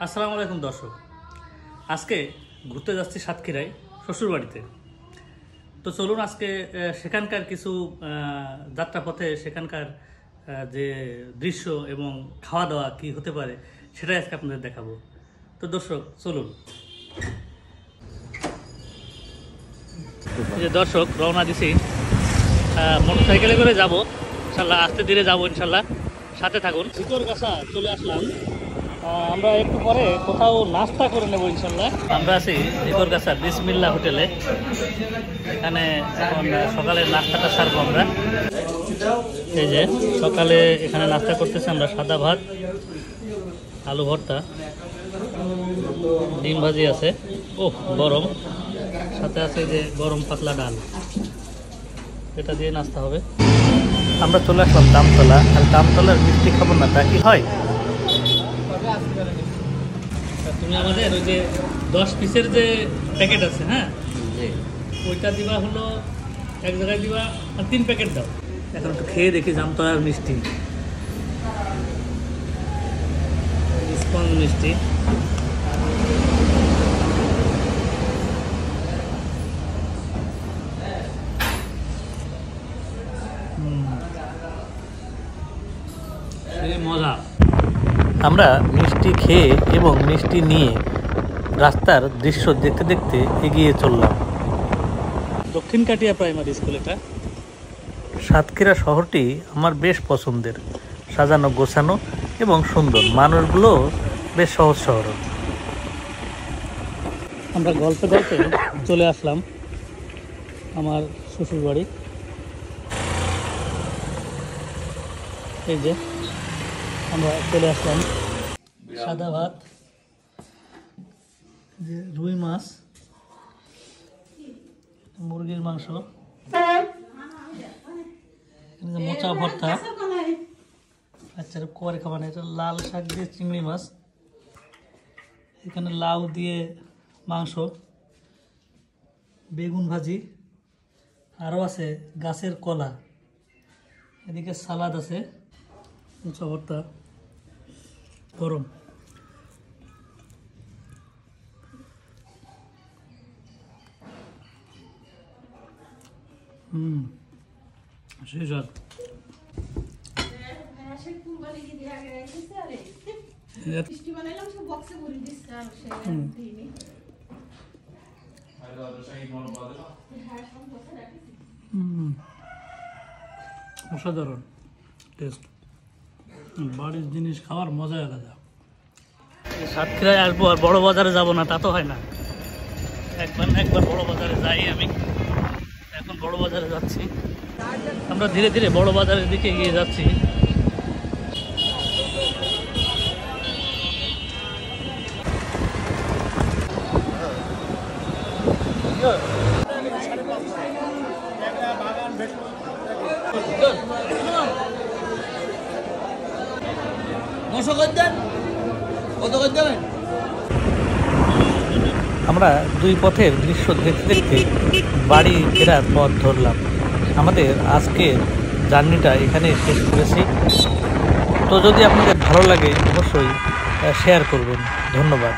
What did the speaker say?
আসসালামু আলাইকুম দর্শক, আজকে ঘুরতে যাচ্ছি সাতক্ষীরায় শ্বশুর বাড়িতে। তো চলুন আজকে সেখানকার কিছু যাত্রাপথে সেখানকার যে দৃশ্য এবং খাওয়া দাওয়া কি হতে পারে সেটাই আজকে আপনাদের দেখাবো। তো দর্শক চলুন। যে দর্শক রওনা দিছি, মোটরসাইকেলে করে যাব ইনশাল্লাহ, আস্তে ধীরে যাবো ইনশাল্লাহ, সাথে থাকুন। শিকরগাছা চলে আসলাম, আমরা একটু পরে কোথাও নাস্তা করে নেবো ইনশাল্লাহ। আমরা আছি শিকরগাছা বিসমিল্লাহ হোটেলে, এখানে এখন সকালে নাস্তাটা সারবো আমরা। এই যে সকালে এখানে নাস্তা করতেছি আমরা, সাদা ভাত, আলু ভর্তা, ডিম ভাজি আছে, ও গরম, সাথে আছে যে গরম পাতলা ডাল, এটা দিয়ে নাস্তা হবে। আমরা চলে আসলাম দামতলা, আর দামতলার মিষ্টি খাবো না তা কি হয়? তুমি আমাদের ওই যে 10 পিসের যে প্যাকেট আছে, হ্যাঁ ওইটা দিবা, হলো এক জায়গায় দিবা, আর 3 প্যাকেট দাও। এখন একটু খেয়ে দেখি জামতলার মিষ্টি, স্পঞ্জ মিষ্টি। মজা। আমরা মিষ্টি খেয়ে এবং মিষ্টি নিয়ে রাস্তার দৃশ্য দেখতে দেখতে এগিয়ে চললাম। দক্ষিণ কাটিয়া প্রাইমারি স্কুল এটা। সাতক্ষীরা শহরটি আমার বেশ পছন্দের, সাজানো গোছানো এবং সুন্দর, মানুষগুলো বেশ সহজ সরল। আমরা গল্পে গল্পে চলে আসলাম আমার শ্বশুর বাড়ি। এই যে আমরা চলে আসলাম, সাদা ভাত, যে রুই মাছ, মুরগির মাংস, মোচা ভর্তা, আচ্ছা কোয়ারে খাবার, এটা লাল শাক দিয়ে চিংড়ি মাছ, এখানে লাউ দিয়ে মাংস, বেগুন ভাজি, আরও আছে গাছের কলা, এদিকে সালাদ আছে, মোচা ভর্তা, গরম। শেষ। অসাধারণ টেস্ট, বাড়ির জিনিস খাওয়ার মজাই আলাদা। সাতক্ষীরায় আসবো আর বড় বাজারে যাব না তা তো হয় না, একবার বড় বাজারে যাই আমি। এখন বড় বাজারে যাচ্ছি আমরা, ধীরে ধীরে বড় বাজারের দিকে এগিয়ে যাচ্ছি। আমরা দুই পথের দৃশ্য দেখতে দেখতে বাড়ি ফেরার পথ ধরলাম। আমাদের আজকের জার্নিটা এখানে শেষ করেছি। তো যদি আপনাদের ভালো লাগে অবশ্যই শেয়ার করবেন। ধন্যবাদ।